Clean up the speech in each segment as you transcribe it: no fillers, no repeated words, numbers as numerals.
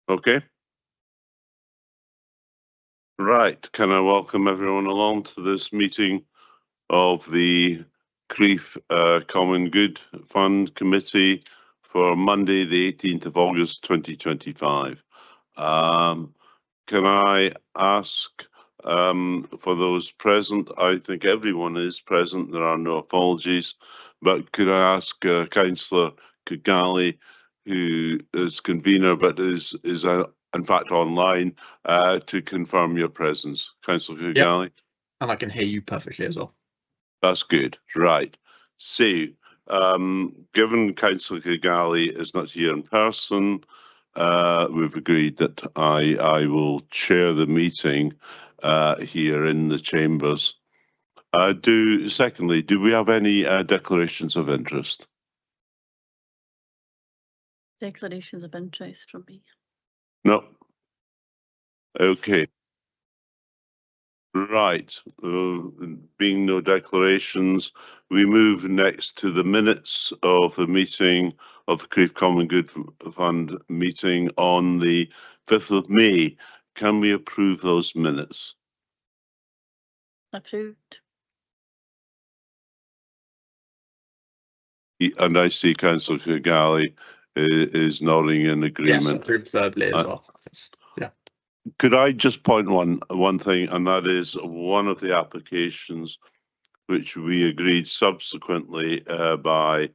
Okay. Right. Can I welcome everyone along to this meeting of the Crieff Common Good Fund Committee for Monday, the 18th of August, 2025. Can I ask for those present? I think everyone is present. There are no apologies. But could I ask Councillor Kigali, who is convener but is in fact online, to confirm your presence? Councillor Kigali? Yep. And I can hear you perfectly as well. That's good. Right. So, given Councillor Kigali is not here in person, we've agreed that I will chair the meeting here in the chambers. Secondly, do we have any declarations of interest? Declarations of interest from me. No. Okay. Right. Being no declarations, we move next to the minutes of the meeting of the Crieff Common Good Fund meeting on the 5th of May. Can we approve those minutes? Approved. And I see Councillor Kigali is nodding in agreement. Yes, approved verbally as well. Yeah. Could I just point one thing, and that is one of the applications which we agreed subsequently by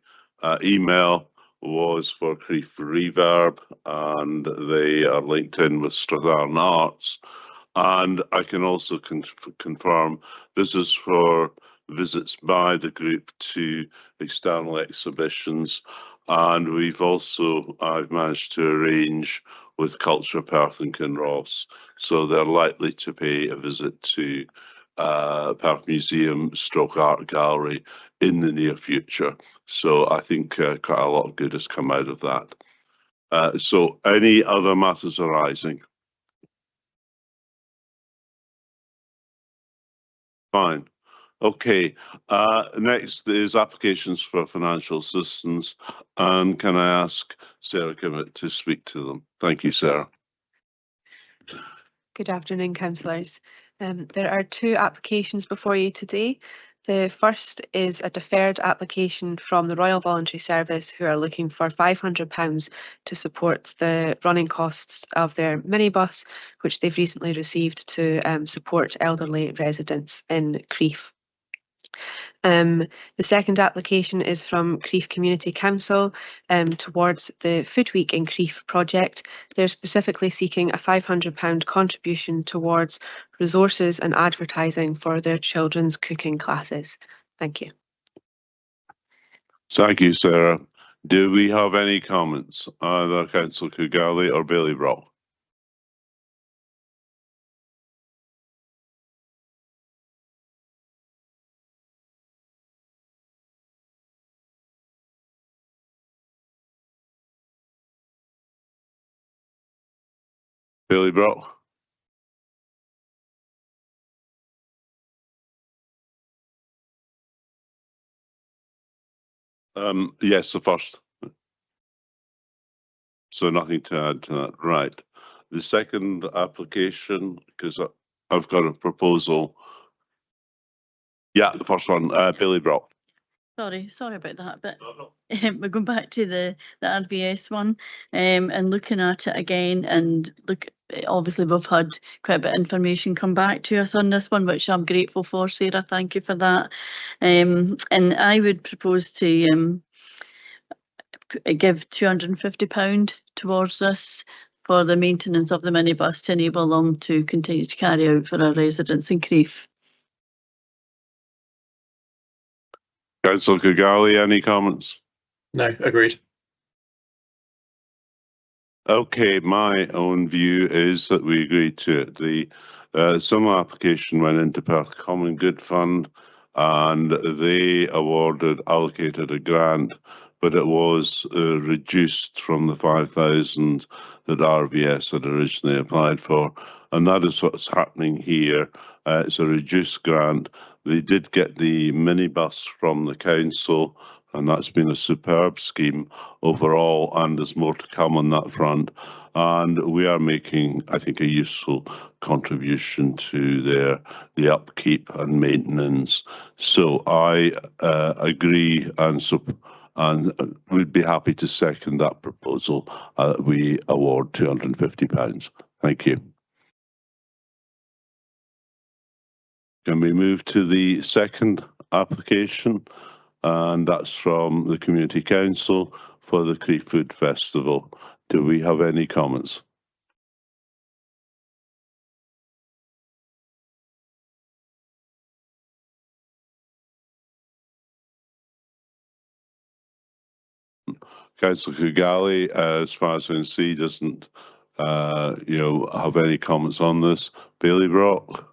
email was for Crieff Reverb, and they are linked in with Strathern Arts. And I can also confirm this is for visits by the group to external exhibitions, and I've managed to arrange with Culture Perth and Kinross, so they're likely to pay a visit to Perth Museum / Art Gallery in the near future. So I think quite a lot of good has come out of that. So any other matters arising? Fine. Okay. Next is applications for financial assistance. And can I ask Sarah Kimmett to speak to them? Thank you, Sarah. Good afternoon, councillors. There are two applications before you today. The first is a deferred application from the Royal Voluntary Service, who are looking for £500 to support the running costs of their minibus, which they've recently received to support elderly residents in Crieff. The second application is from Crieff Community Council towards the Food Week in Crieff project. They're specifically seeking a £500 contribution towards resources and advertising for their children's cooking classes. Thank you. Thank you, Sarah. Do we have any comments, either Councillor Kigali or Bailey Brock? Bailey Brock? Yes, the first. So nothing to add to that. Right. The second application, because I've got a proposal. Yeah, the first one, Bailey Brock. Sorry about that, but we're going back to the RBS one and looking at it again, and obviously we've had quite a bit of information come back to us on this one, which I'm grateful for, Sarah. Thank you for that. And I would propose to give £250 towards this for the maintenance of the minibus to enable them to continue to carry out for our residents in Crieff. Councillor Kigali, any comments? No, agreed. Okay, my own view is that we agreed to it. The similar application went into Perth Common Good Fund, and they allocated a grant, but it was reduced from the 5,000 that RVS had originally applied for, and that is what's happening here. It's a reduced grant. They did get the minibus from the council and that's been a superb scheme overall, and there's more to come on that front. And we are making, I think, a useful contribution to the upkeep and maintenance. So I agree and we'd be happy to second that proposal. We award £250. Thank you. Can we move to the second application? And that's from the Community Council for the Crieff Food Festival. Do we have any comments? Councillor Kugali, as far as I can see, doesn't have any comments on this. Bailey Brock?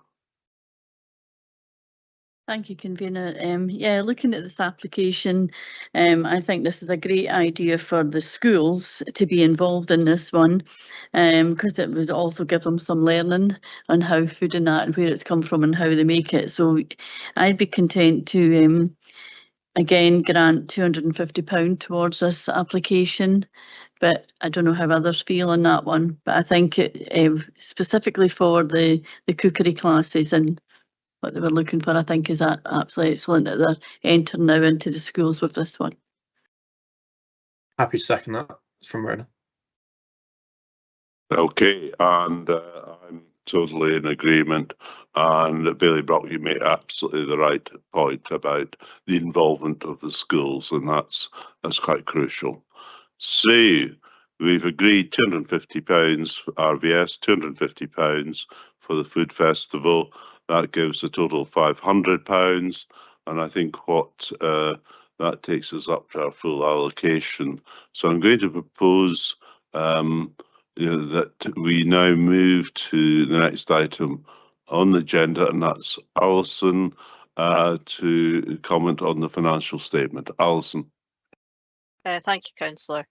Thank you, convener. Yeah, looking at this application, I think this is a great idea for the schools to be involved in this one, because it would also give them some learning on how food and that and where it's come from and how they make it. So I'd be content to again grant £250 towards this application, but I don't know how others feel on that one. But I think it specifically for the cookery classes and what they were looking for, I think is absolutely excellent that they're entering now into the schools with this one. Happy to second that. It's from Rona. Okay, and I'm totally in agreement. And Bailey Brock, you made absolutely the right point about the involvement of the schools, and that's quite crucial. So we've agreed £250 RVS, £250 for the food festival. That gives a total of £500, and I think what that takes us up to our full allocation. So I'm going to propose that we now move to the next item on the agenda, and that's Alison to comment on the financial statement. Alison. Thank you, Councillor.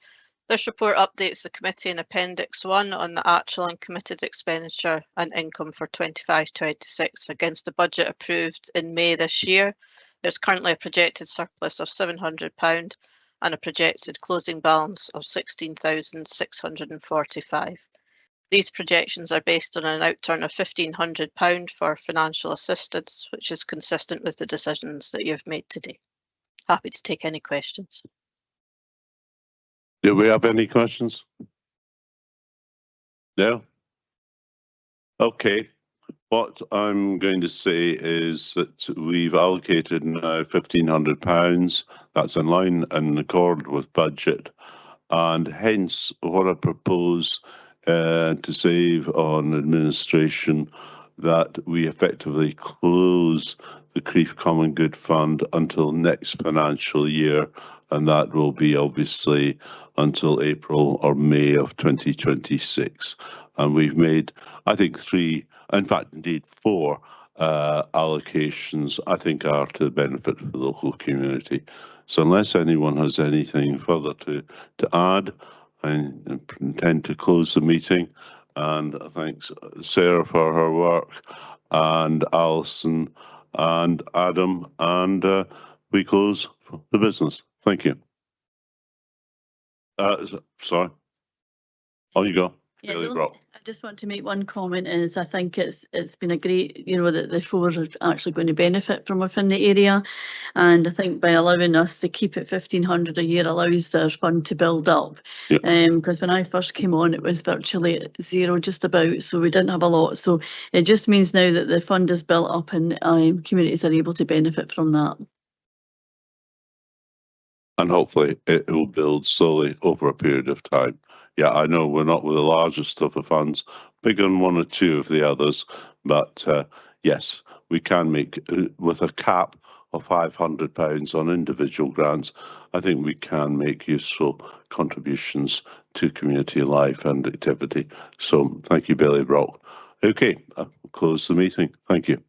This report updates the committee in Appendix 1 on the actual and committed expenditure and income for 25-26 against the budget approved in May this year. There's currently a projected surplus of £700 and a projected closing balance of £16,645. These projections are based on an outturn of £1,500 for financial assistance, which is consistent with the decisions that you've made today. Happy to take any questions. Do we have any questions? No? Okay. What I'm going to say is that we've allocated now £1,500. That's in line and in accord with budget. And hence what I propose to save on administration, that we effectively close the Crieff Common Good Fund until next financial year, and that will be obviously until April or May of 2026. And we've made, I think, 3, in fact, indeed 4 allocations, I think, are to the benefit of the local community. So unless anyone has anything further to add, I intend to close the meeting. And thanks Sarah for her work, and Alison and Adam, and we close the business. Thank you. Sorry. On you go. Yeah, Bailey Brock. I just want to make one comment, and I think it's been a great, that the 4 are actually going to benefit from within the area, and I think by allowing us to keep it £1,500 a year allows their fund to build up. Yep. Because when I first came on, it was virtually zero, just about, so we didn't have a lot. So it just means now that the fund is built up and communities are able to benefit from that. And hopefully it will build slowly over a period of time. Yeah, I know we're not with the largest of the funds, bigger than 1 or 2 of the others, but yes, we can make, with a cap of £500 on individual grants, I think we can make useful contributions to community life and activity. So thank you, Bailey Brock. Okay, I'll close the meeting. Thank you.